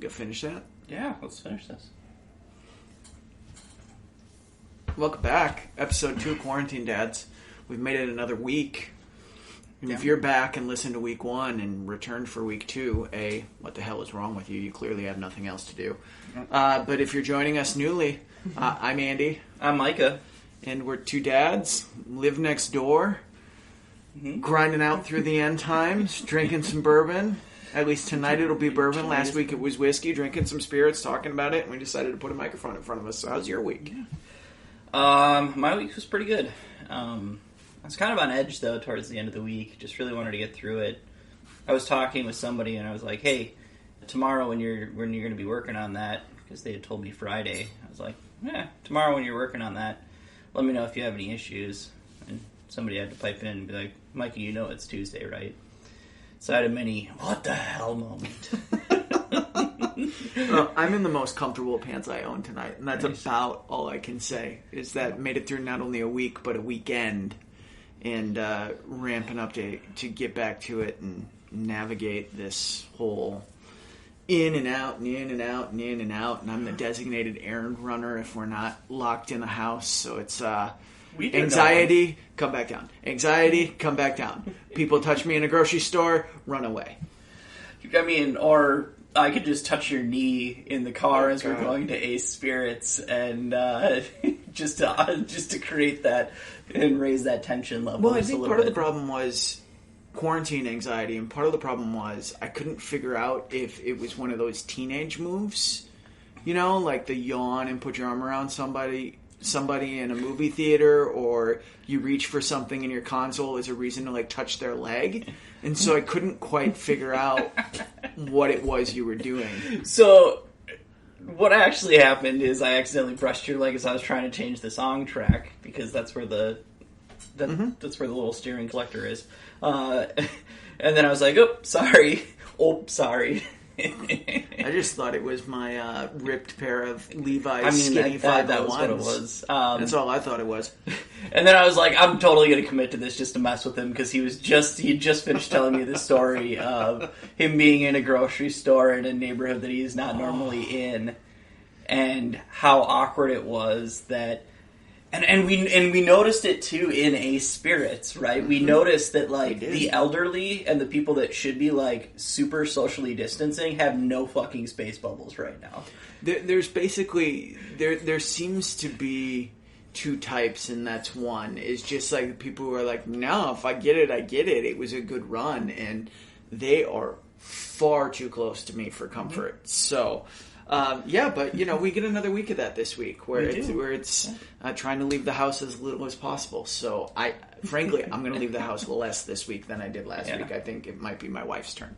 go finish that? Yeah, let's finish this. Welcome back. Episode 2 of Quarantine Dads. We've made it another week. And if you're back and listened to week 1 and returned for week 2, what the hell is wrong with you? You clearly have nothing else to do. But if you're joining us newly, I'm Andy. I'm Micah. And we're 2 dads, live next door, grinding out through the end times, drinking some bourbon. At least tonight it'll be bourbon. Last week it was whiskey, drinking some spirits, talking about it, and we decided to put a microphone in front of us. So how's your week? My week was pretty good. I was kind of on edge, though, towards the end of the week. Just really wanted to get through it. I was talking with somebody, and I was like, hey, tomorrow when you're going to be working on that, because they had told me Friday, I was like, tomorrow when you're working on that, let me know if you have any issues. And somebody had to pipe in and be like, Mikey, you know it's Tuesday, right? So I had a mini, what the hell moment. Well, I'm in the most comfortable pants I own tonight, and that's about all I can say, is that made it through not only a week, but a weekend, and ramping up to get back to it and navigate this whole in and out and in and out and in and out, and I'm the designated errand runner if we're not locked in the house, so it's anxiety, come back down. Anxiety, come back down. People touch me in a grocery store, run away. I mean, or I could just touch your knee in the car as we're going to Ace Spirits, and just to create that and raise that tension level. Well, I think part of the problem was quarantine anxiety, and part of the problem was I couldn't figure out if it was one of those teenage moves, you know, like the yawn and put your arm around somebody in a movie theater, or you reach for something in your console as a reason to like touch their leg. And so I couldn't quite figure out what it was you were doing. So what actually happened is I accidentally brushed your leg as I was trying to change the song track, because that's where that's where the little steering collector is. And then I was like, oh, sorry. I just thought it was my ripped pair of Levi's skinny 501s. That was what it was. That's all I thought it was. And then I was like, I'm totally going to commit to this just to mess with him, because he just finished telling me the story of him being in a grocery store in a neighborhood that he's not normally in, and how awkward it was that. And we noticed it too in Ace Spirits, right? We noticed that like the elderly and the people that should be like super socially distancing have no fucking space bubbles right now. There's basically there seems to be 2 types, and that's one is just like the people who are like, no, if I get it, I get it. It was a good run, and they are far too close to me for comfort. So. But you know, we get another week of that this week, where it's trying to leave the house as little as possible. So frankly, I'm going to leave the house less this week than I did last week. I think it might be my wife's turn.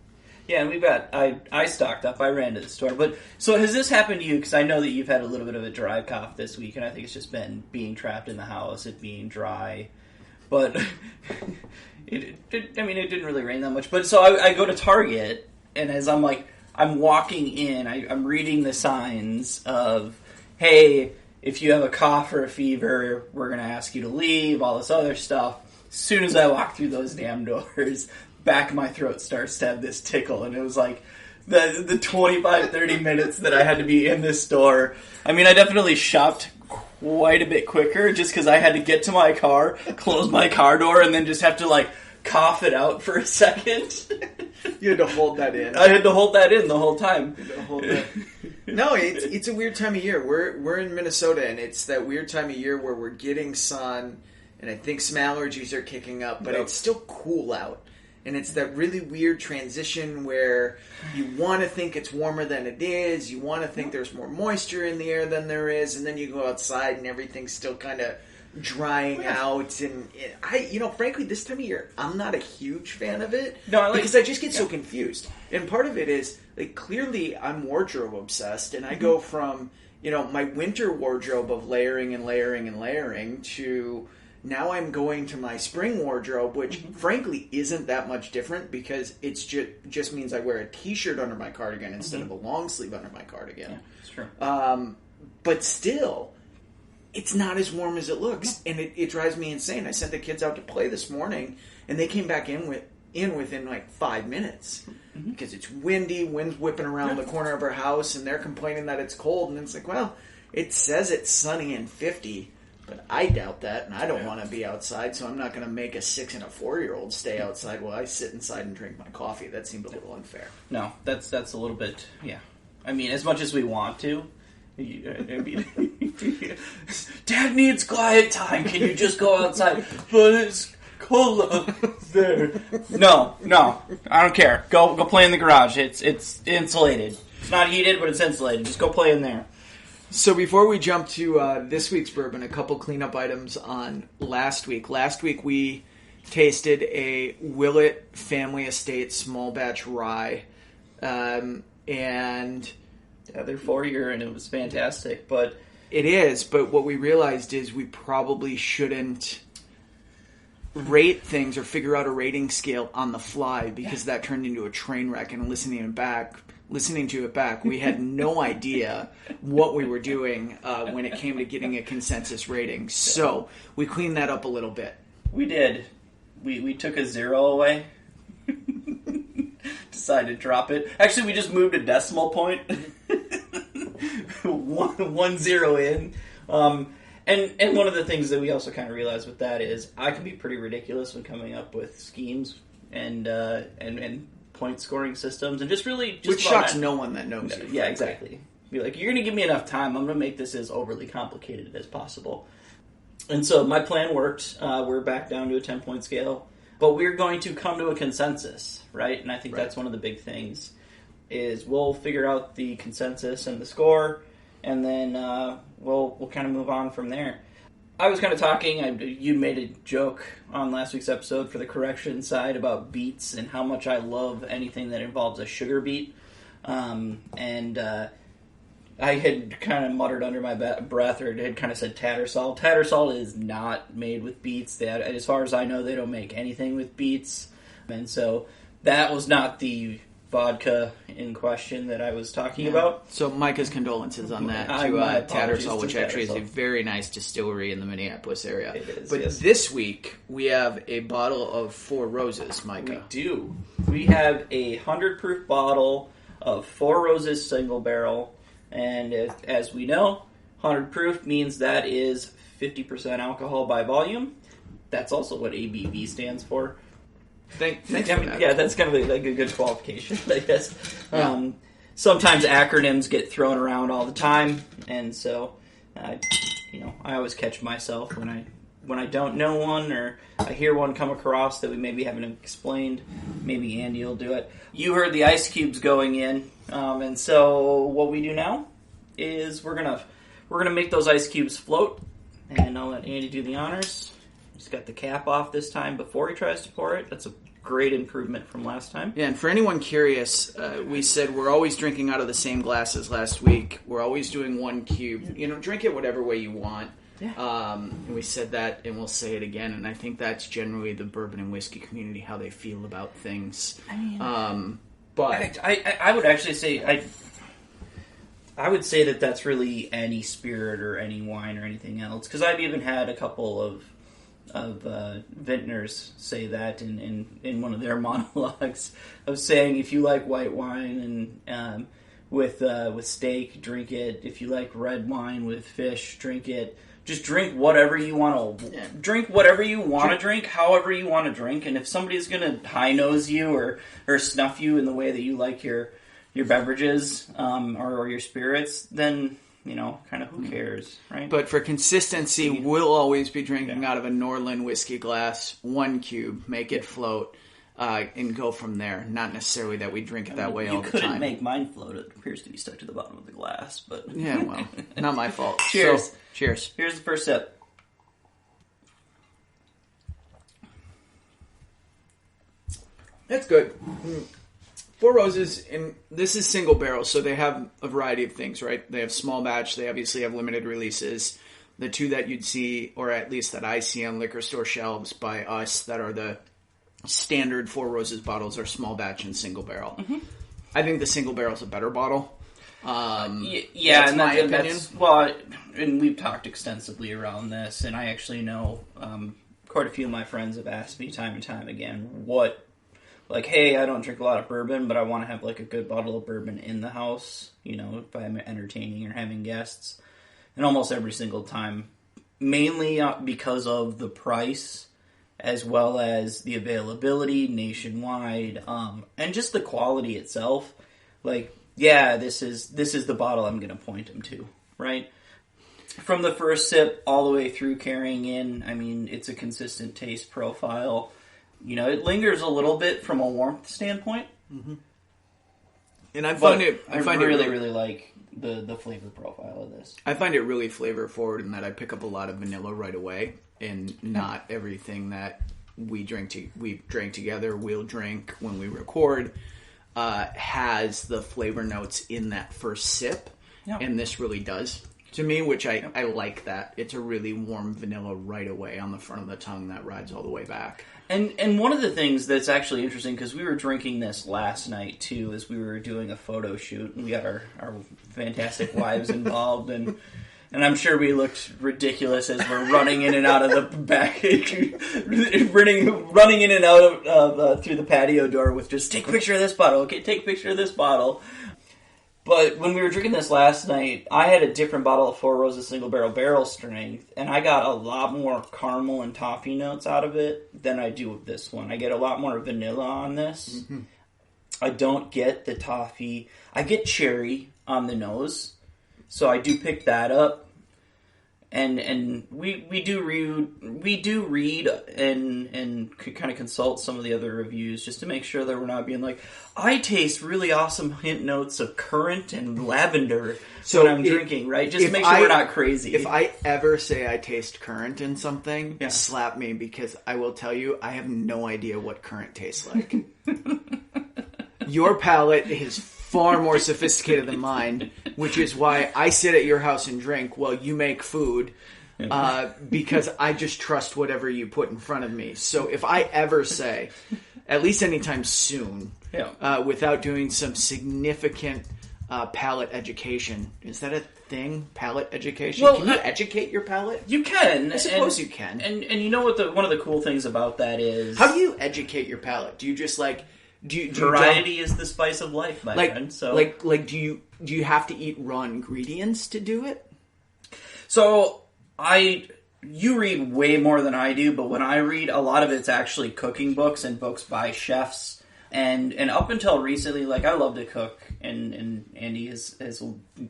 Yeah, and we've got I stocked up. I ran to the store, but so has this happened to you? Because I know that you've had a little bit of a dry cough this week, and I think it's just been being trapped in the house, it being dry, but it didn't really rain that much. But so I go to Target, and as I'm walking in, I'm reading the signs of, hey, if you have a cough or a fever, we're going to ask you to leave, all this other stuff. As soon as I walk through those damn doors, back of my throat starts to have this tickle. And it was like the 25, 30 minutes that I had to be in this store. I mean, I definitely shopped quite a bit quicker just because I had to get to my car, close my car door, and then just have to like cough it out for a second. You had to hold that in. I had to hold that in the whole time. No, it's a weird time of year. We're in Minnesota, and it's that weird time of year where we're getting sun, and I think some allergies are kicking up, but it's still cool out. And it's that really weird transition where you want to think it's warmer than it is, you want to think there's more moisture in the air than there is, and then you go outside and everything's still kind of drying out, and frankly, this time of year, I'm not a huge fan of it. No, because I just get so confused. And part of it is, like, clearly I'm wardrobe obsessed, and I go from, my winter wardrobe of layering and layering and layering to now I'm going to my spring wardrobe, which frankly isn't that much different because it's just means I wear a t-shirt under my cardigan instead of a long sleeve under my cardigan. Yeah, that's true. But still, it's not as warm as it looks, and it drives me insane. I sent the kids out to play this morning, and they came back in with in within like 5 minutes because it's windy, wind's whipping around the corner of our house, and they're complaining that it's cold. And it's like, well, it says it's sunny and 50, but I doubt that, and I don't want to be outside, so I'm not going to make a 6 and a 4-year-old stay outside while I sit inside and drink my coffee. That seemed a little unfair. No, that's a little bit, yeah. I mean, as much as we want to, Dad needs quiet time. Can you just go outside? But it's cold up there. No, I don't care. Go play in the garage. It's insulated. It's not heated, but it's insulated. Just go play in there. So before we jump to this week's bourbon, a couple cleanup items on last week. Last week we tasted a Willett Family Estate small batch rye, and yeah, they're 4-year, and it was fantastic. But it is. But what we realized is we probably shouldn't rate things or figure out a rating scale on the fly because that turned into a train wreck. And listening to it back, we had no idea what we were doing when it came to getting a consensus rating. So we cleaned that up a little bit. We did. We took a 0 away. Decided to drop it. Actually, we just moved a decimal point. 1 0 in. And one of the things that we also kind of realized with that is I can be pretty ridiculous when coming up with schemes and point scoring systems and which shocks no one that knows you. Yeah, exactly. Be like, you're going to give me enough time. I'm going to make this as overly complicated as possible. And so my plan worked. We're back down to a 10-point scale, but we're going to come to a consensus, right? And I think that's one of the big things is we'll figure out the consensus and the score, and then we'll kind of move on from there. I was kind of talking, you made a joke on last week's episode for the correction side about beets and how much I love anything that involves a sugar beet. I had kind of muttered under my breath, or had kind of said Tattersall. Tattersall is not made with beets. As far as I know, they don't make anything with beets. And so that was not the vodka in question that I was talking about. So Micah's condolences on that to Tattersall, which actually is a very nice distillery in the Minneapolis area. It is, but this week, we have a bottle of Four Roses, Micah. We do. We have a 100-proof bottle of Four Roses single barrel. And as we know, 100 proof means that is 50% alcohol by volume. That's also what ABV stands for. Thanks for that. Yeah, that's kind of like a good qualification, I guess. Sometimes acronyms get thrown around all the time, and so I always catch myself when I don't know one, or I hear one come across that we maybe haven't explained. Maybe Andy will do it. You heard the ice cubes going in, and so what we do now is we're gonna make those ice cubes float, and I'll let Andy do the honors. He's got the cap off this time before he tries to pour it. That's a great improvement from last time. Yeah, and for anyone curious, we said we're always drinking out of the same glasses last week. We're always doing 1 cube. Drink it whatever way you want. Yeah. And we said that, and we'll say it again, and I think that's generally the bourbon and whiskey community, how they feel about things. I mean, but I would actually say I would say that that's really any spirit or any wine or anything else, because I've even had a couple of vintners say that in one of their monologues of saying if you like white wine and with steak, drink it. If you like red wine with fish, drink it. Just drink whatever you want to drink, whatever you want to drink, however you want to drink. And if somebody's going to high nose you or snuff you in the way that you like your beverages or your spirits, then kind of who cares, right? But for consistency, we'll always be drinking out of a Norland whiskey glass, 1 cube, make it float, and go from there. Not necessarily that we drink it that way all the time. You couldn't make mine float. It appears to be stuck to the bottom of the glass, but yeah, well, not my fault. Cheers. So, cheers. Here's the first sip. That's good. Four Roses, and this is single barrel, so they have a variety of things, right? They have small batch, they obviously have limited releases. The two that you'd see, or at least that I see on liquor store shelves by us, that are the standard Four Roses bottles are small batch and single barrel. Mm-hmm. I think the single barrel is a better bottle. That's my opinion. And we've talked extensively around this, and I actually know quite a few of my friends have asked me time and time again, what like, hey, I don't drink a lot of bourbon, but I want to have like a good bottle of bourbon in the house, if I'm entertaining or having guests. And almost every single time, mainly because of the price, as well as the availability nationwide, and just the quality itself. Like, yeah, this is the bottle I'm going to point them to, right? From the first sip all the way through carrying in, I mean, it's a consistent taste profile. It lingers a little bit from a warmth standpoint. Mm-hmm. And I really like the flavor profile of this. I find it really flavor forward in that I pick up a lot of vanilla right away, and not everything that we drank together, we'll drink when we record, has the flavor notes in that first sip. Yeah. And this really does to me, which I like that. It's a really warm vanilla right away on the front of the tongue that rides all the way back. And one of the things that's actually interesting, because we were drinking this last night too, as we were doing a photo shoot, and we got our fantastic wives involved, and I'm sure we looked ridiculous as we're running in and out of the back, running in and out of through the patio door with just take a picture of this bottle, okay, take a picture of this bottle. But when we were drinking this last night, I had a different bottle of Four Roses Single Barrel Strength, and I got a lot more caramel and toffee notes out of it than I do with this one. I get a lot more vanilla on this. Mm-hmm. I don't get the toffee. I get cherry on the nose, so I do pick that up. And we do read and kind of consult some of the other reviews just to make sure that we're not being like, I taste really awesome hint notes of currant and lavender when I'm drinking, right? Just to make sure we're not crazy. If I ever say I taste currant in something, slap me, because I will tell you I have no idea what currant tastes like. Your palate is far more sophisticated than mine, which is why I sit at your house and drink while you make food, because I just trust whatever you put in front of me. So if I ever say, at least anytime soon, without doing some significant palate education, is that a thing? Palate education? Well, can you educate your palate? You can. I suppose you can. And you know what? One of the cool things about that is, how do you educate your palate? Do you just like... Variety is the spice of life, my friend. So, do you have to eat raw ingredients to do it? So, you read way more than I do, but when I read, a lot of it's actually cooking books and books by chefs. And up until recently, like, I love to cook, and Andy has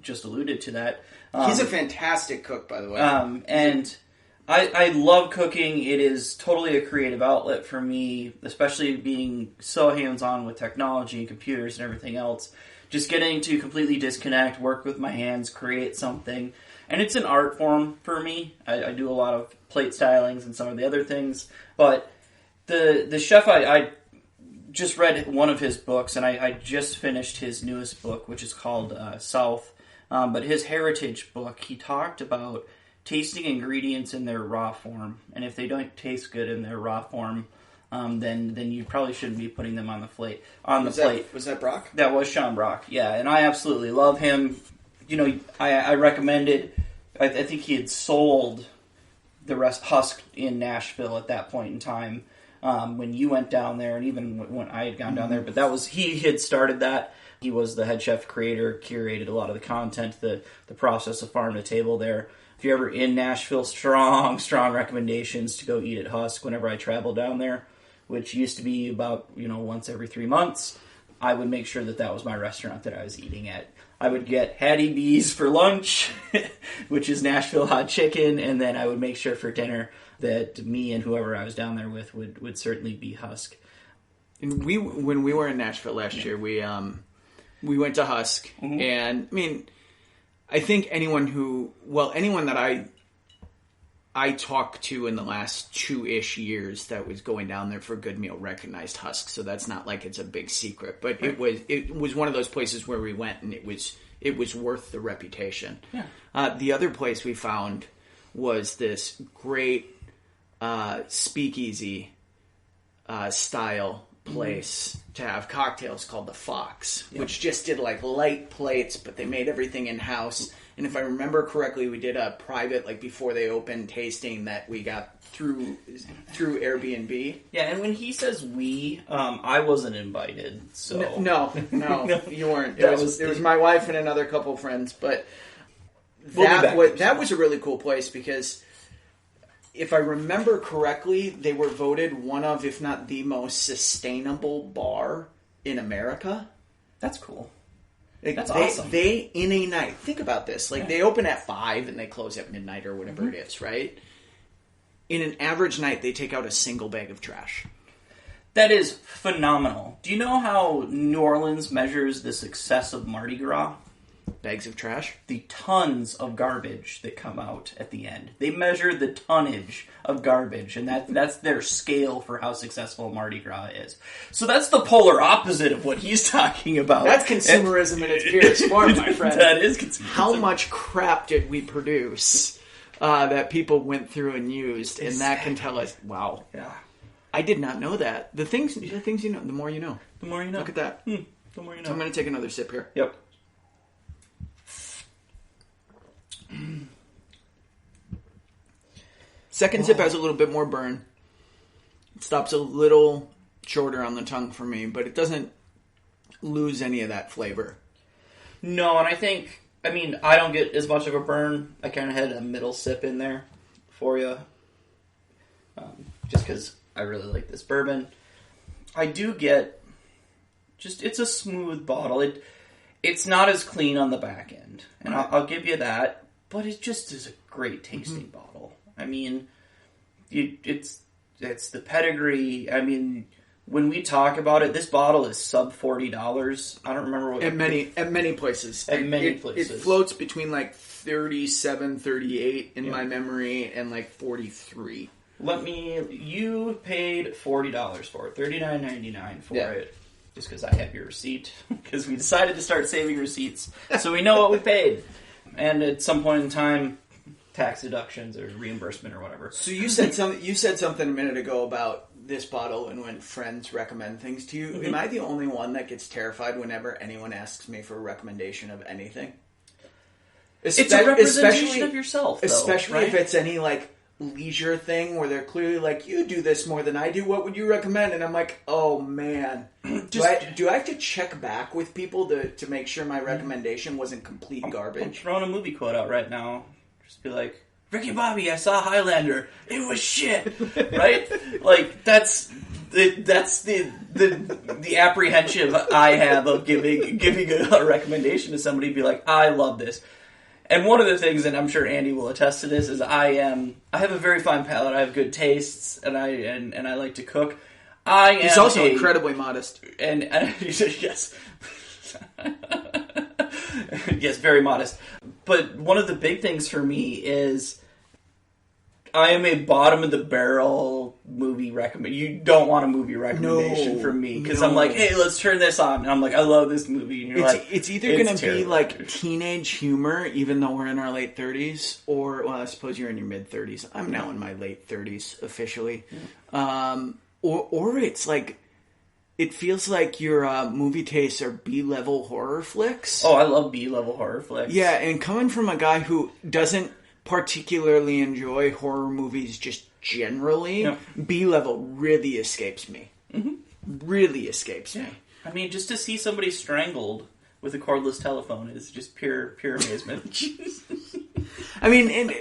just alluded to that. He's a fantastic cook, by the way. And I love cooking. It is totally a creative outlet for me, especially being so hands-on with technology and computers and everything else. Just getting to completely disconnect, work with my hands, create something. And it's an art form for me. I do a lot of plate stylings and some of the other things. But the chef, I just read one of his books, and I just finished his newest book, which is called South. But his heritage book, he talked about tasting ingredients in their raw form, and if they don't taste good in their raw form, then you probably shouldn't be putting them on the plate. Was that Brock? That was Sean Brock, yeah, and I absolutely love him. I recommended. I think he had sold the rest Husk in Nashville at that point in time when you went down there, and even when I had gone down there. But he had started that. He was the head chef, creator, curated a lot of the content, the process of farm to table there. If you're ever in Nashville, strong recommendations to go eat at Husk whenever I travel down there, which used to be about, once every 3 months. I would make sure that was my restaurant that I was eating at. I would get Hattie B's for lunch, which is Nashville hot chicken, and then I would make sure for dinner that me and whoever I was down there with would certainly be Husk. And when we were in Nashville last year, we went to Husk, mm-hmm. and I mean, I think anyone that I talked to in the last 2-ish years that was going down there for a good meal recognized Husk, so that's not like it's a big secret. But right. it was one of those places where we went, and it was worth the reputation. Yeah. The other place we found was this great speakeasy style place to have cocktails called the Fox, which just did like light plates, but they made everything in-house. And if I remember correctly, we did a private, like before they opened, tasting that we got through Airbnb. Yeah, and when he says we, I wasn't invited, so... No, you weren't. It was my wife and another couple of friends, but that was a really cool place because if I remember correctly, they were voted one of, if not the most sustainable bar in America. That's cool. That's awesome. They, in a night, think about this. Like, they open at 5 and they close at midnight or whatever it is, right? In an average night, they take out a single bag of trash. That is phenomenal. Do you know how New Orleans measures the success of Mardi Gras? Bags of trash? The tons of garbage that come out at the end. They measure the tonnage of garbage, and that's their scale for how successful Mardi Gras is. So that's the polar opposite of what he's talking about. That's consumerism in its purest form, my friend. That is consumerism. How much crap did we produce that people went through and used, and that can tell us, wow. Yeah. I did not know that. The things you know, the more you know. The more you know. Look at that. The more you know. So I'm going to take another sip here. Yep. Second sip has a little bit more burn. It stops a little shorter on the tongue for me, but it doesn't lose any of that flavor. No, and I don't get as much of a burn. I kind of had a middle sip in there for you. Just because I really like this bourbon. I do get it's a smooth bottle. It's not as clean on the back end, and I'll give you that. But it just is a great tasting bottle. I mean, it's the pedigree. I mean, when we talk about it, this bottle is sub $40. I don't remember what at many places. It floats between like 37, 38 in my memory, and like 43. You paid $40 for it, $39.99 for it, just because I have your receipt. Because we decided to start saving receipts, so we know what we paid. And at some point in time, tax deductions or reimbursement or whatever. So you said something a minute ago about this bottle and when friends recommend things to you. Mm-hmm. Am I the only one that gets terrified whenever anyone asks me for a recommendation of anything? It's a representation of yourself, though, especially right? if it's any like leisure thing where they're clearly like, you do this more than I do, what would you recommend? And I'm like, oh man, do I have to check back with people to make sure my recommendation wasn't complete garbage? I'm throwing a movie quote out right now. Just be like, Ricky Bobby, I saw Highlander, it was shit, right? Like that's the apprehension I have of giving a recommendation to somebody. Be like, I love this. And one of the things, and I'm sure Andy will attest to this, is I have a very fine palate. I have good tastes, and I like to cook. He's also incredibly modest, and yes, yes, very modest. But one of the big things for me is I am a bottom of the barrel movie recommend. You don't want a movie recommendation from me because I'm like, hey, let's turn this on, and I'm like, I love this movie, and you're it's either going to be like teenage humor, even though we're in our late 30s, or well, I suppose you're in your mid 30s. I'm now in my late 30s officially, or it's like. It feels like your movie tastes are B-level horror flicks. Oh, I love B-level horror flicks. Yeah, and coming from a guy who doesn't particularly enjoy horror movies just generally, B-level really escapes me. Mm-hmm. Really escapes me. I mean, just to see somebody strangled with a cordless telephone is just pure amazement. I mean, and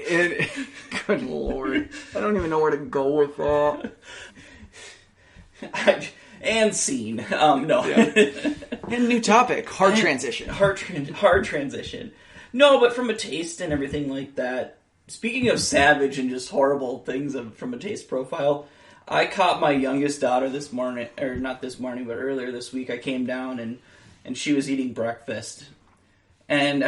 good lord. I don't even know where to go with that. And scene. No. Yeah. And new topic. Hard transition. Hard transition. No, but from a taste and everything like that, speaking of savage and just horrible things from a taste profile, I caught my youngest daughter this morning, or not this morning, but earlier this week. I came down and she was eating breakfast. And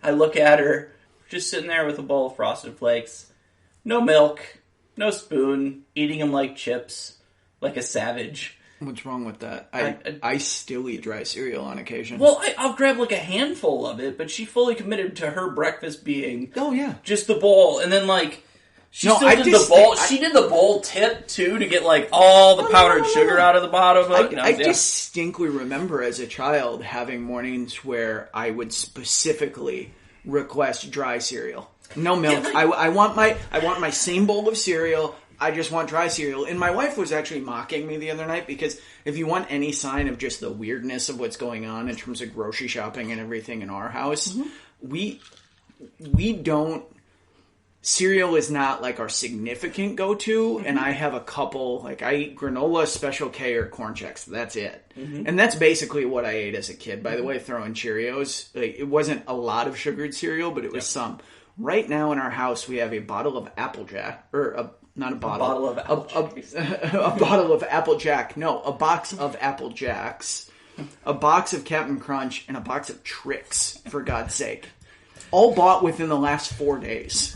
I look at her, just sitting there with a bowl of Frosted Flakes. No milk, no spoon, eating them like chips. Like a savage. What's wrong with that? I still eat dry cereal on occasion. Well, I'll grab like a handful of it, but she fully committed to her breakfast being just the bowl. And then like She did the bowl tip too to get like all the powdered sugar out of the bottom of it. I distinctly remember as a child having mornings where I would specifically request dry cereal. No milk. Yeah, I want my same bowl of cereal. I just want dry cereal. And my wife was actually mocking me the other night because if you want any sign of just the weirdness of what's going on in terms of grocery shopping and everything in our house, we don't... Cereal is not like our significant go-to, and I have a couple, like I eat granola, Special K, or Corn Chex. That's it. And that's basically what I ate as a kid. By the way, throwing Cheerios, like, it wasn't a lot of sugared cereal, but it was some. Right now in our house, we have a bottle of Applejack, or not a bottle. A bottle of Applejack. No, a box of Apple Jacks, a box of Captain Crunch, and a box of Trix, for God's sake. All bought within the last 4 days.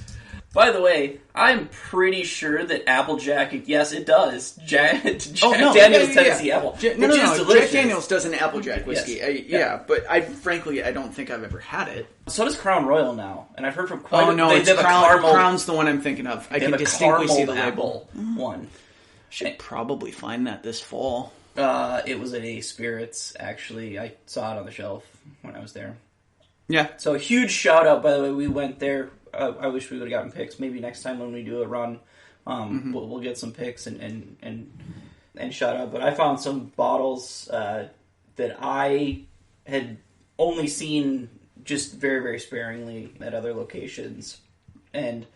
By the way, I'm pretty sure that Applejack, yes, it does. Jack Daniel's Tennessee Apple. No. Jack Daniel's does an Applejack whiskey. Yes. But frankly, I don't think I've ever had it. So does Crown Royal now, and I've heard from it's Crown's the one I'm thinking of. I can distinctly see the label. One. Should probably find that this fall. It was at Ace Spirits, actually. I saw it on the shelf when I was there. Yeah. So a huge shout out, by the way. We went there. I wish we would have gotten picks. Maybe next time when we do a run, we'll get some picks and shout out. But I found some bottles that I had only seen just very, very sparingly at other locations. And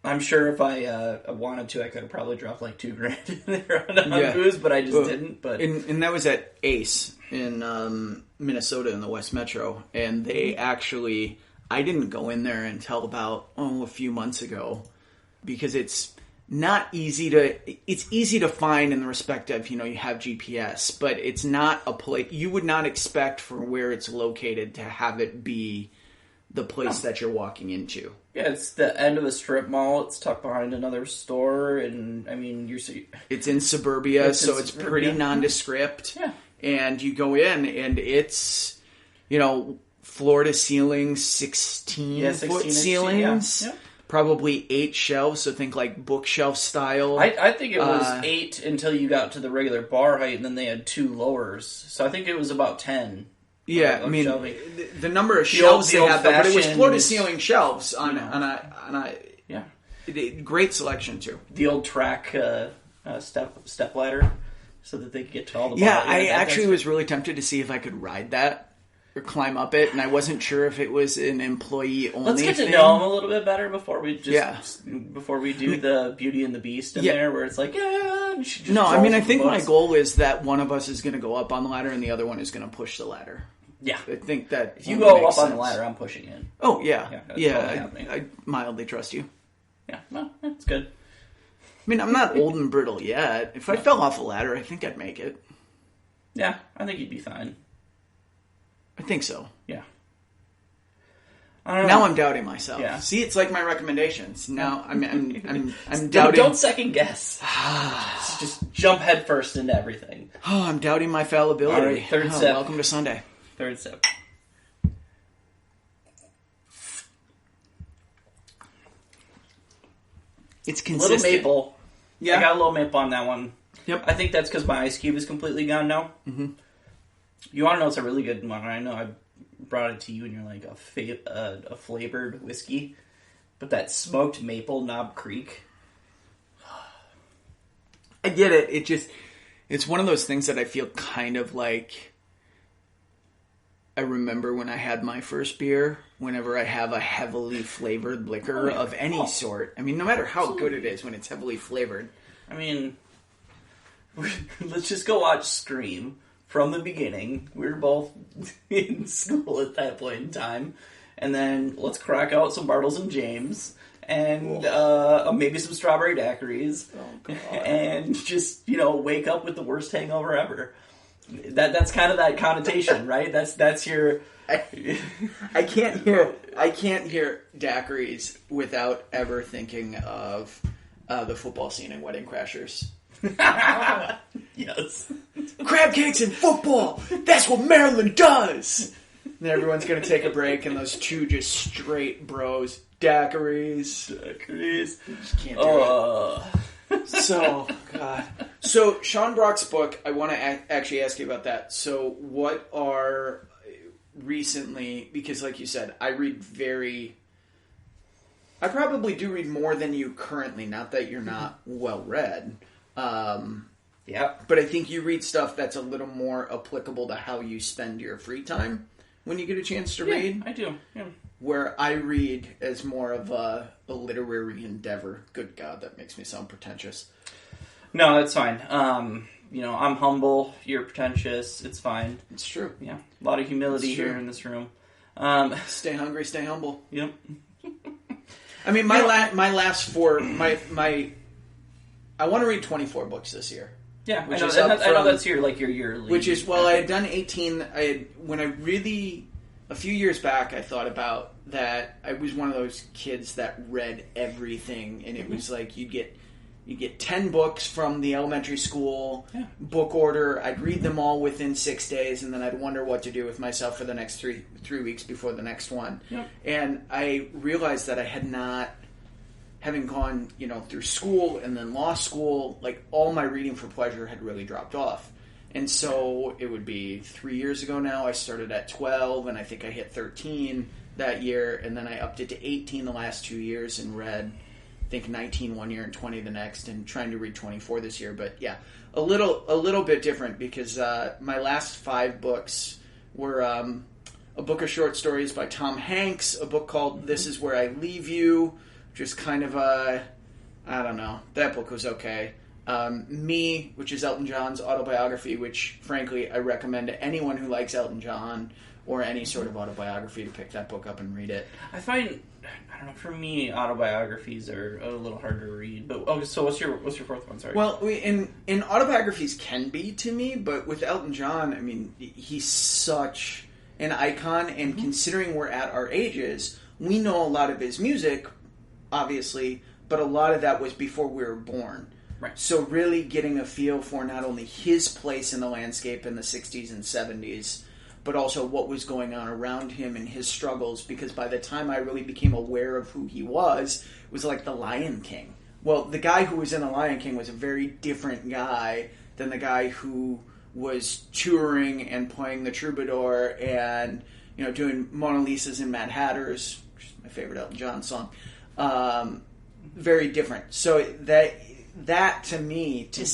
I'm sure if I wanted to, I could have probably dropped like $2,000 in there on booze, but I just didn't. But and that was at Ace in Minnesota in the West Metro, and they actually... I didn't go in there until about a few months ago because it's not easy to... It's easy to find in the respect of, you have GPS, but it's not a place... You would not expect for where it's located to have it be the place that you're walking into. Yeah, it's the end of a strip mall. It's tucked behind another store, and I mean, it's in suburbia, so it's pretty nondescript. Yeah. And you go in, and it's, floor to ceiling, 16-foot ceilings. Yeah. Probably 8 shelves, so think like bookshelf style. I think it was 8 until you got to the regular bar height, and then they had 2 lowers. So I think it was about 10. Yeah, I mean, the number of shelves they had, but it was floor to ceiling shelves on a great selection too. The old track step ladder, so that they could get to all the. Yeah, I actually was really tempted to see if I could ride that or climb up it, and I wasn't sure if it was an employee only. Let's get to know them a little bit better before we do the Beauty and the Beast in there, where it's like, I think my goal is that one of us is going to go up on the ladder and the other one is going to push the ladder. Yeah, I think that if you go up on the ladder, I'm pushing in. Oh yeah, totally I mildly trust you. Yeah, well, that's good. I mean, I'm not old and brittle yet. If I fell off a ladder, I think I'd make it. Yeah, I think you'd be fine. I think so. Yeah. Now I'm doubting myself. Yeah. See, it's like my recommendations. Now I'm doubting. Don't second guess. just jump head first into everything. Oh, I'm doubting my fallibility. All right, third step. Welcome to Sunday. Third step. It's consistent. Little maple. Yeah. I got a little maple on that one. Yep. I think that's because my ice cube is completely gone now. Mm-hmm. You want to know it's a really good one? I know I brought it to you and you're like a flavored whiskey. But that smoked maple Knob Creek. I get it. It's one of those things that I feel kind of like... I remember when I had my first beer, whenever I have a heavily flavored liquor of any sort. I mean, no matter how good it is when it's heavily flavored. I mean, let's just go watch Scream from the beginning. We were both in school at that point in time. And then let's crack out some Bartles and James. And maybe some strawberry daiquiris. Oh, and just, wake up with the worst hangover ever. That's kind of that connotation, right? That's your. I can't hear daiquiris without ever thinking of the football scene in Wedding Crashers. Yes, crab cakes and football. That's what Maryland does. And everyone's going to take a break, and those two just straight bros. Daiquiris. Just can't do it. So, God. So, Sean Brock's book, I want to actually ask you about that. So, what are recently, because like you said, I probably do read more than you currently, not that you're not well read. Yeah. But I think you read stuff that's a little more applicable to how you spend your free time when you get a chance to read. I do. Yeah. Where I read as more of a literary endeavor. Good God, that makes me sound pretentious. No, that's fine. I'm humble. You're pretentious. It's fine. It's true. Yeah. A lot of humility here in this room. Stay hungry, stay humble. Yep. I mean, my last four, I want to read 24 books this year. Yeah, I know that's your yearly. Which is, I had done 18. A few years back, I thought about that. I was one of those kids that read everything, and it was like you get 10 books from the elementary school book order. I'd read them all within 6 days, and then I'd wonder what to do with myself for the next three weeks before the next one. Yep. And I realized that I had not, having gone through school and then law school, like all my reading for pleasure had really dropped off. And so it would be 3 years ago now. I started at 12, and I think I hit 13 that year, and then I upped it to 18 the last 2 years and read, I think, 19 one year and 20 the next, and trying to read 24 this year. But yeah, a little bit different because my last 5 books were a book of short stories by Tom Hanks, a book called This Is Where I Leave You, just kind of I don't know. That book was okay. Me, which is Elton John's autobiography, which, frankly, I recommend to anyone who likes Elton John or any sort of autobiography to pick that book up and read it. I find, I don't know, for me, autobiographies are a little hard to read. But so what's your fourth one? Sorry. Well, in autobiographies can be to me, but with Elton John, I mean, he's such an icon, and considering we're at our ages, we know a lot of his music, obviously, but a lot of that was before we were born. Right. So really getting a feel for not only his place in the landscape in the 60s and 70s, but also what was going on around him and his struggles, because by the time I really became aware of who he was, it was like The Lion King. Well, the guy who was in The Lion King was a very different guy than the guy who was touring and playing the troubadour and doing Mona Lisas and Mad Hatters, which is my favorite Elton John song. Very different. So that to me, to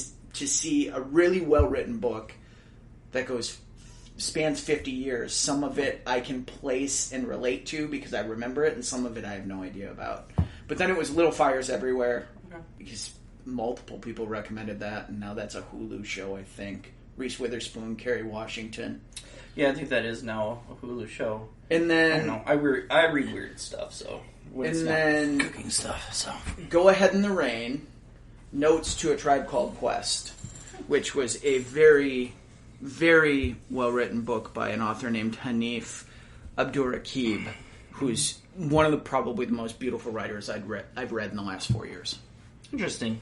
see a really well-written book that spans 50 years, some of it I can place and relate to because I remember it, and some of it I have no idea about. But then it was Little Fires Everywhere, because multiple people recommended that, and now that's a Hulu show, I think. Reese Witherspoon, Kerry Washington. Yeah, I think that is now a Hulu show. And then... I don't know. I read weird stuff, so... And then... cooking stuff, so... Go Ahead in the Rain, Notes to a Tribe Called Quest, which was a very, very well-written book by an author named Hanif Abdurraqib, who's one of probably the most beautiful writers I've read in the last 4 years. Interesting.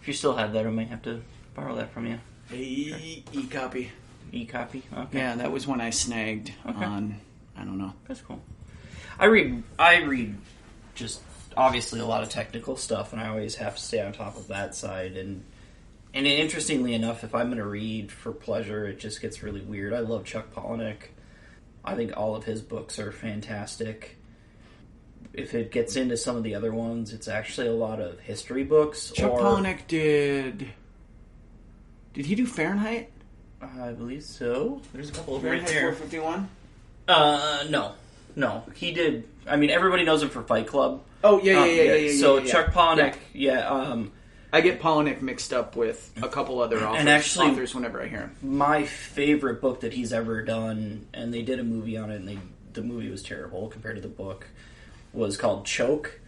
If you still have that, I might have to borrow that from you. E-copy. E-copy? Okay. Yeah, that was one I snagged on, I don't know. That's cool. I read just obviously a lot of technical stuff, and I always have to stay on top of that side. And interestingly enough, if I'm going to read for pleasure, it just gets really weird. I love Chuck Palahniuk. I think all of his books are fantastic. If it gets into some of the other ones, it's actually a lot of history books. Chuck Palahniuk did he do Fahrenheit? I believe so. There's a couple of Fahrenheit right there. 451? No. He did. I mean, everybody knows him for Fight Club. Oh, yeah. So Chuck Palahniuk, I get Palahniuk mixed up with a couple other authors whenever I hear him. My favorite book that he's ever done, and they did a movie on it, and the movie was terrible compared to the book, was called Choke.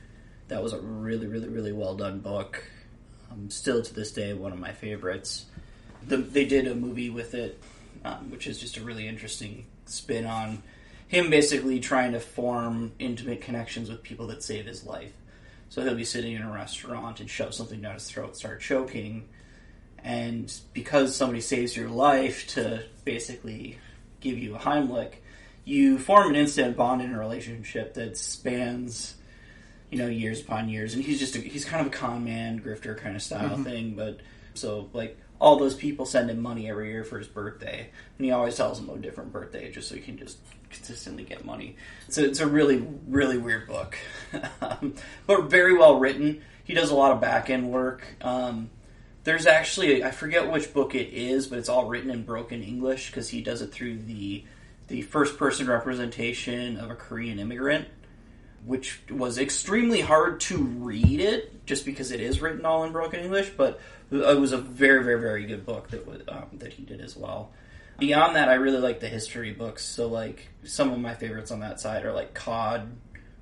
That was a really, really, really well done book. Still to this day, one of my favorites. They did a movie with it, which is just a really interesting spin on him basically trying to form intimate connections with people that save his life. So he'll be sitting in a restaurant and shove something down his throat, start choking, and because somebody saves your life to basically give you a Heimlich, you form an instant bond in a relationship that spans, years upon years. And he's kind of a con man, grifter kind of style thing. But so, like, all those people send him money every year for his birthday. And he always tells them a different birthday just so he can just consistently get money. So it's a really, really weird book. But very well written. He does a lot of back-end work. There's actually, I forget which book it is, but it's all written in broken English because he does it through the first-person representation of a Korean immigrant, which was extremely hard to read it, just because it is written all in broken English, but it was a very, very, very good book that he did as well. Beyond that, I really like the history books, so like some of my favorites on that side are like Cod,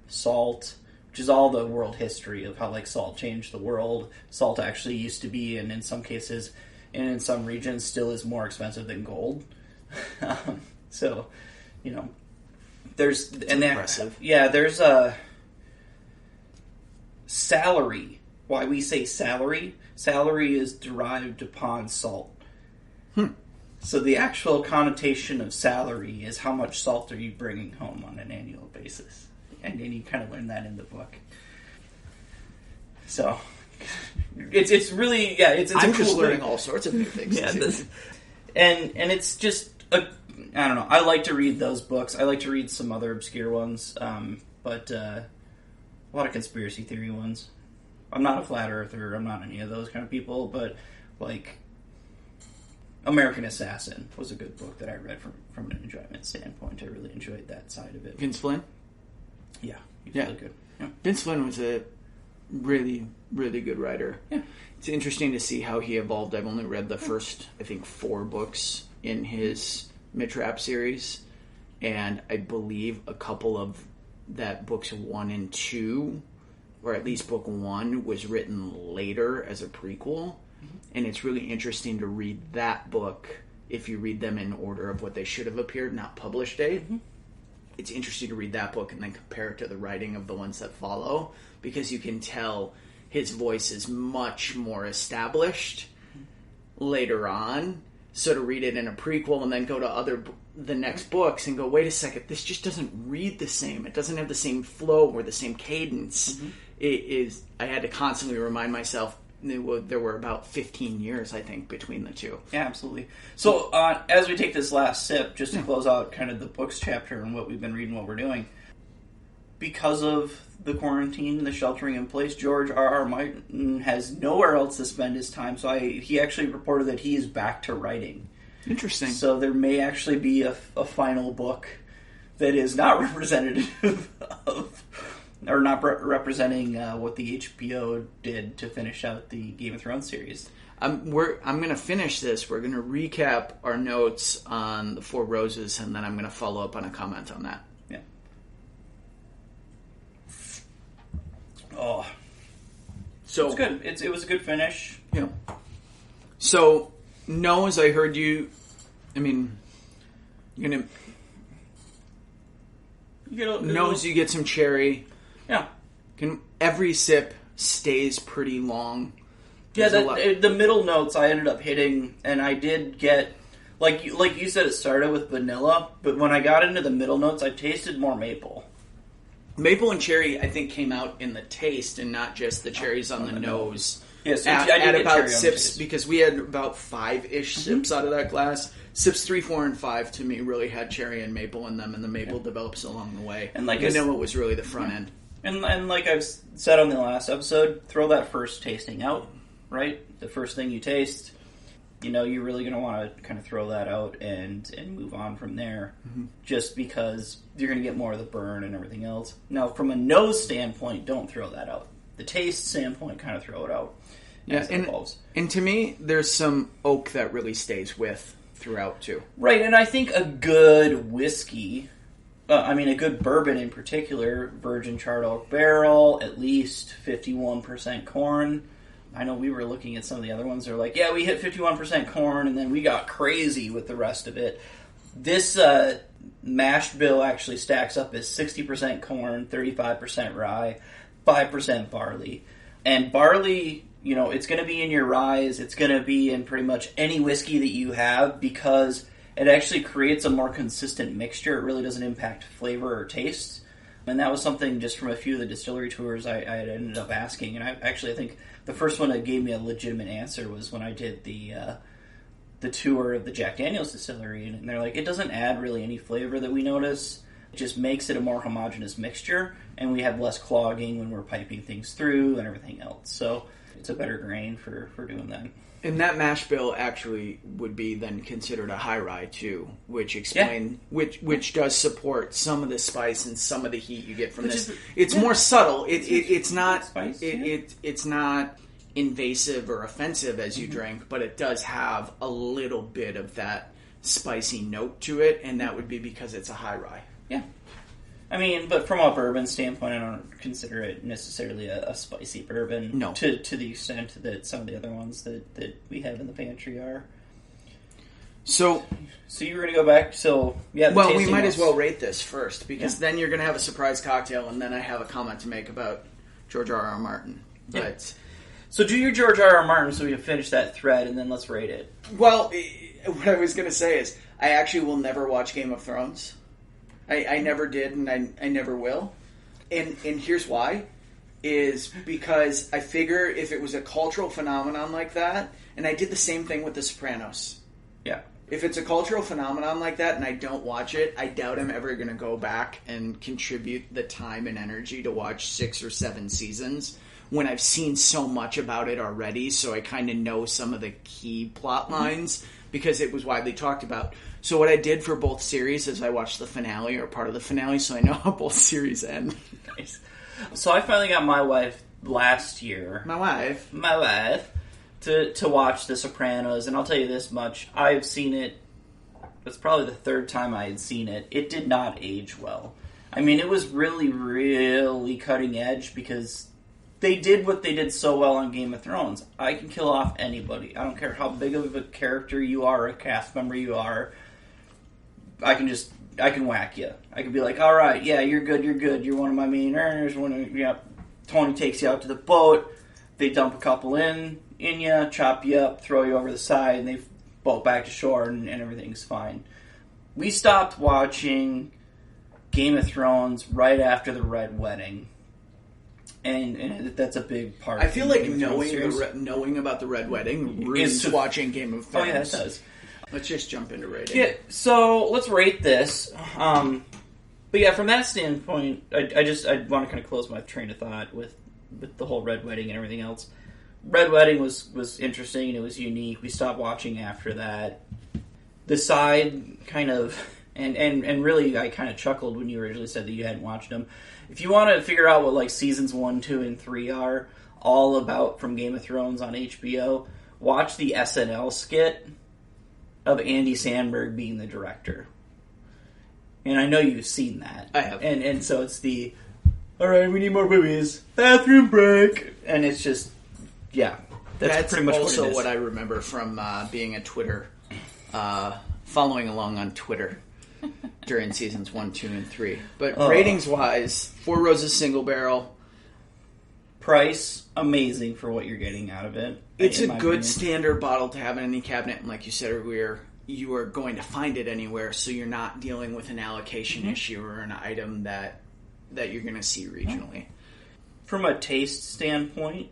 Salt, which is all the world history of how like salt changed the world. Salt actually used to be, and in some cases, and in some regions, still is more expensive than gold. So, there's impressive. There's a salary. Why we say salary? Salary is derived upon salt. So the actual connotation of salary is how much salt are you bringing home on an annual basis, and then you kind of learn that in the book. So it's really it's I'm a cool just learning thing. all sorts of new things. And it's just I don't know. I like to read those books. I like to read some other obscure ones, but a lot of conspiracy theory ones. I'm not a flat earther. I'm not any of those kind of people. But like American Assassin was a good book that I read from an enjoyment standpoint. I really enjoyed that side of it. Vince Flynn? Yeah, he's really good. Yeah. Vince Flynn was a really, really good writer. Yeah. It's interesting to see how he evolved. I've only read the first, I think, 4 books in his Mitrap series, and I believe a couple of that books 1 and 2, or at least book 1, was written later as a prequel. And it's really interesting to read that book if you read them in order of what they should have appeared, not published date. It's interesting to read that book and then compare it to the writing of the ones that follow, because you can tell his voice is much more established later on. So to read it in a prequel and then go to the next books and go, wait a second, this just doesn't read the same. It doesn't have the same flow or the same cadence. I had to constantly remind myself. There were about 15 years, I think, between the two. Yeah, absolutely. So, as we take this last sip, just to close out kind of the books chapter and what we've been reading, what we're doing, because of the quarantine, the sheltering in place, George R.R. Martin has nowhere else to spend his time, so he actually reported that he is back to writing. Interesting. So there may actually be a final book that is not representative of... or not representing what the HBO did to finish out the Game of Thrones series. I'm going to finish this. We're going to recap our notes on the Four Roses, and then I'm going to follow up on a comment on that. Yeah. Oh. So it's good. It was a good finish. Yeah. So, Nose, I heard you... I mean, you're going to... Nose, you get some cherry... Yeah. Every sip stays pretty long. Yeah, the middle notes I ended up hitting, and I did get, like you said, it started with vanilla, but when I got into the middle notes, I tasted more maple. Maple and cherry, I think, came out in the taste and not just the cherries on the nose. Yes, I did about sips, because we had about 5-ish sips out of that glass. Sips 3, 4, and 5 to me really had cherry and maple in them, and the maple develops along the way. And like vanilla was really the front end. And like I've said on the last episode, throw that first tasting out, right? The first thing you taste, you're really going to want to kind of throw that out and move on from there, just because you're going to get more of the burn and everything else. Now, from a nose standpoint, don't throw that out. The taste standpoint, kind of throw it out as it evolves. And to me, there's some oak that really stays with throughout, too. Right, and I think a good whiskey... a good bourbon in particular, virgin charred oak barrel, at least 51% corn. I know we were looking at some of the other ones. They're like, yeah, we hit 51% corn, and then we got crazy with the rest of it. This mash bill actually stacks up as 60% corn, 35% rye, 5% barley. And barley, it's going to be in your ryes. It's going to be in pretty much any whiskey that you have, because it actually creates a more consistent mixture. It really doesn't impact flavor or taste. And that was something just from a few of the distillery tours I had ended up asking. And I think the first one that gave me a legitimate answer was when I did the tour of the Jack Daniel's distillery. And they're like, it doesn't add really any flavor that we notice. It just makes it a more homogeneous mixture. And we have less clogging when we're piping things through and everything else. So it's a better grain for doing that. And that mash bill actually would be then considered a high rye too, which which does support some of the spice and some of the heat you get from this. It's more subtle. It's not spice, it's not invasive or offensive as you drink, but it does have a little bit of that spicy note to it, and that would be because it's a high rye. Yeah. I mean, but from a bourbon standpoint, I don't consider it necessarily a spicy bourbon. No. To the extent that some of the other ones that we have in the pantry are. So you were going to go back, Well, we might as well rate this first, because then you're going to have a surprise cocktail, and then I have a comment to make about George R.R. Martin. Yeah. But so do your George R.R. Martin so we can finish that thread, and then let's rate it. Well, what I was going to say is, I actually will never watch Game of Thrones. I never did, and I never will. And here's why. Is because I figure if it was a cultural phenomenon like that, and I did the same thing with The Sopranos. Yeah. If it's a cultural phenomenon like that and I don't watch it, I doubt I'm ever going to go back and contribute the time and energy to watch 6 or 7 seasons when I've seen so much about it already, so I kind of know some of the key plot lines because it was widely talked about. So what I did for both series is I watched the finale or part of the finale, so I know how both series end. Nice. So I finally got my wife last year. My wife. To watch The Sopranos, and I'll tell you this much. I've seen it. It's probably the third time I had seen it. It did not age well. I mean, it was really, really cutting edge because they did what they did so well on Game of Thrones. I can kill off anybody. I don't care how big of a character you are, or a cast member you are. I can whack you. I can be like, all right, yeah, you're good. You're one of my main earners. Tony takes you out to the boat. They dump a couple in you, chop you up, throw you over the side, and they boat back to shore, and everything's fine. We stopped watching Game of Thrones right after the Red Wedding, and that's a big part. I feel like knowing about the Red Wedding ruins watching Game of Thrones. Oh yeah, it does. Let's just jump into rating. Yeah, so let's rate this. But yeah, from that standpoint, I want to kind of close my train of thought with the whole Red Wedding and everything else. Red Wedding was interesting and it was unique. We stopped watching after that. The side kind of, and really I kind of chuckled when you originally said that you hadn't watched them. If you want to figure out what like seasons 1, 2, and 3 are all about from Game of Thrones on HBO, watch the SNL skit of Andy Samberg being the director. And I know you've seen that. I have. And so it's the, all right, we need more boobies. Bathroom break. And it's just, yeah. That's pretty much also what it is. what I remember from being a Twitter, following along on Twitter during seasons 1, 2, and 3. But ratings-wise, 4 Roses single barrel. Price, amazing for what you're getting out of it. It's a good standard bottle to have in any cabinet, and like you said earlier, you are going to find it anywhere, so you're not dealing with an allocation issue or an item that you're going to see regionally. From a taste standpoint,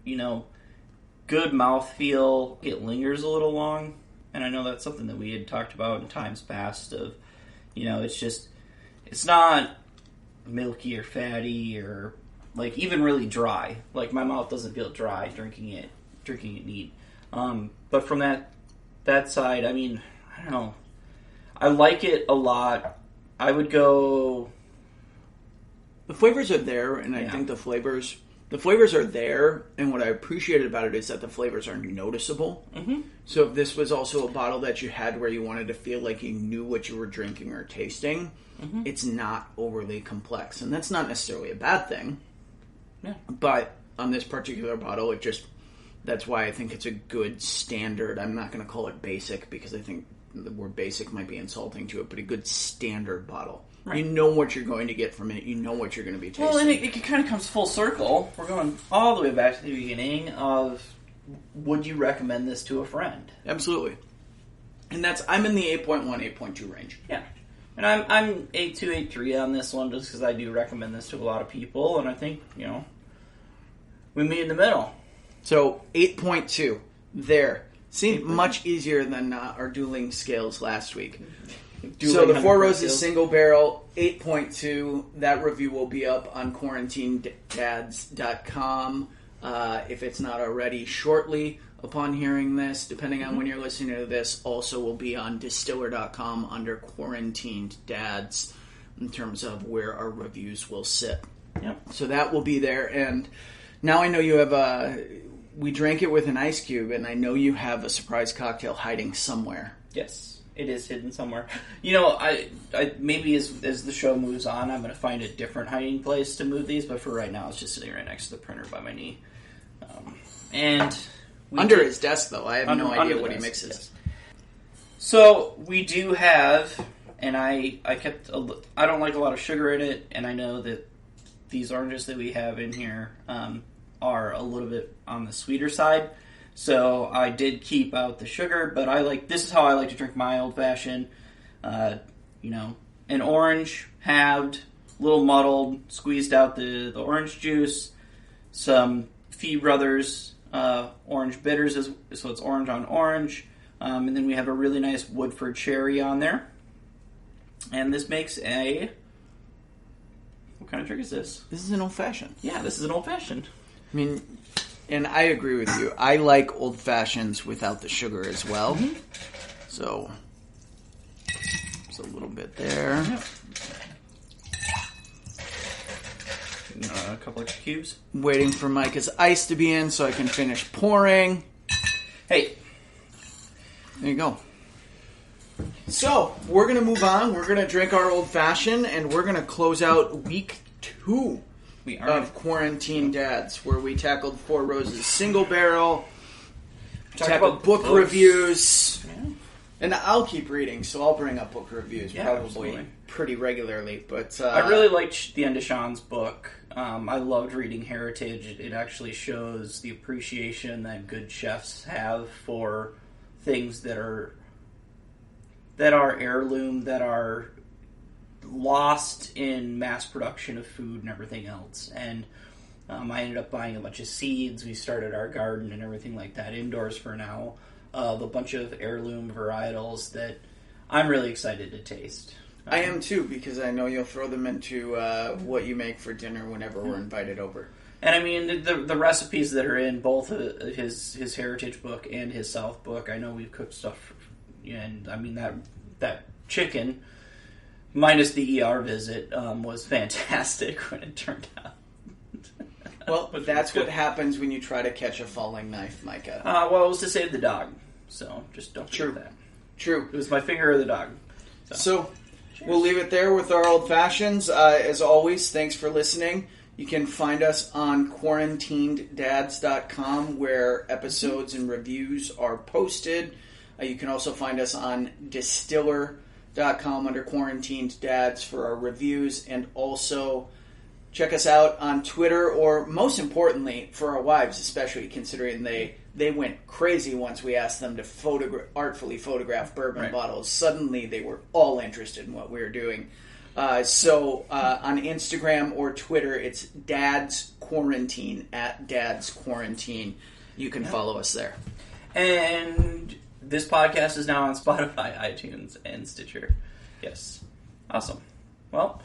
good mouthfeel. It lingers a little long, and I know that's something that we had talked about in times past of, it's not milky or fatty or like even really dry. Like my mouth doesn't feel dry drinking it neat. But from that side, I mean, I don't know. I like it a lot. I would go. The flavors are there, and I think the flavors are there. And what I appreciated about it is that the flavors are noticeable. Mm-hmm. So if this was also a bottle that you had where you wanted to feel like you knew what you were drinking or tasting, it's not overly complex, and that's not necessarily a bad thing. Yeah. But on this particular bottle, that's why I think it's a good standard. I'm not going to call it basic because I think the word basic might be insulting to it, but a good standard bottle. Right. You know what you're going to get from it. You know what you're going to be tasting. Well, and it kind of comes full circle. We're going all the way back to the beginning of, would you recommend this to a friend? Absolutely. And I'm in the 8.1, 8.2 range. Yeah. And I'm 8.2, 8.3 on this one just because I do recommend this to a lot of people, and I think, we meet in the middle. So 8.2 there. Seemed much easier than our dueling scales last week. So the Four Roses single barrel, 8.2. That review will be up on QuarantineDads.com if it's not already shortly upon hearing this. Depending on when you're listening to this, also will be on Distiller.com under Quarantined Dads in terms of where our reviews will sit. Yep. So that will be there. And now I know you have we drank it with an ice cube, and I know you have a surprise cocktail hiding somewhere. Yes, it is hidden somewhere. I maybe as the show moves on, I'm going to find a different hiding place to move these, but for right now, it's just sitting right next to the printer by my knee. Under his desk, though. I have no idea what he mixes. Yes. So we do have, and I don't like a lot of sugar in it, and I know that these oranges that we have in here are a little bit on the sweeter side. So I did keep out the sugar, but this is how I like to drink my old fashioned. An orange halved, a little muddled, squeezed out the orange juice, some Fee Brothers orange bitters, so it's orange on orange, and then we have a really nice Woodford cherry on there. And this makes what kind of drink is this? This is an old fashioned. Yeah, this is an old fashioned. I mean, and I agree with you. I like old fashions without the sugar as well. Mm-hmm. So, there's a little bit there. Yep. A couple extra cubes. Waiting for Micah's ice to be in so I can finish pouring. Hey. There you go. So, we're going to move on. We're going to drink our old fashioned, and we're going to close out week 2 of Quarantine Dads, where we tackled Four Roses single barrel, tackled book reviews, and I'll keep reading, so I'll bring up book reviews probably pretty regularly. But I really liked the end of Sean's book. I loved reading Heritage. It actually shows the appreciation that good chefs have for things that are heirloom, that are lost in mass production of food and everything else. And I ended up buying a bunch of seeds. We started our garden and everything like that indoors for now, of a bunch of heirloom varietals that I'm really excited to taste. I am too, because I know you'll throw them into what you make for dinner whenever we're invited over. And I mean, the recipes that are in both his Heritage book and his South book, I know we've cooked stuff, and I mean, that chicken, minus the ER visit, was fantastic when it turned out. Well, but that's what happens when you try to catch a falling knife, Micah. Well, it was to save the dog, so just don't forget that. True. It was my finger of the dog. So we'll leave it there with our old fashions. As always, thanks for listening. You can find us on QuarantinedDads.com, where episodes and reviews are posted. You can also find us on Distiller.com under Quarantined Dads for our reviews, and also check us out on Twitter, or most importantly, for our wives, especially considering they went crazy once we asked them to artfully photograph bourbon bottles. Suddenly they were all interested in what we were doing. So on Instagram or Twitter, it's Dad's Quarantine, at Dad's Quarantine. You can follow us there. And this podcast is now on Spotify, iTunes, and Stitcher. Yes. Awesome. Well,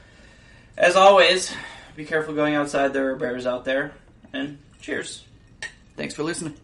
as always, be careful going outside. There are bears out there. And cheers. Thanks for listening.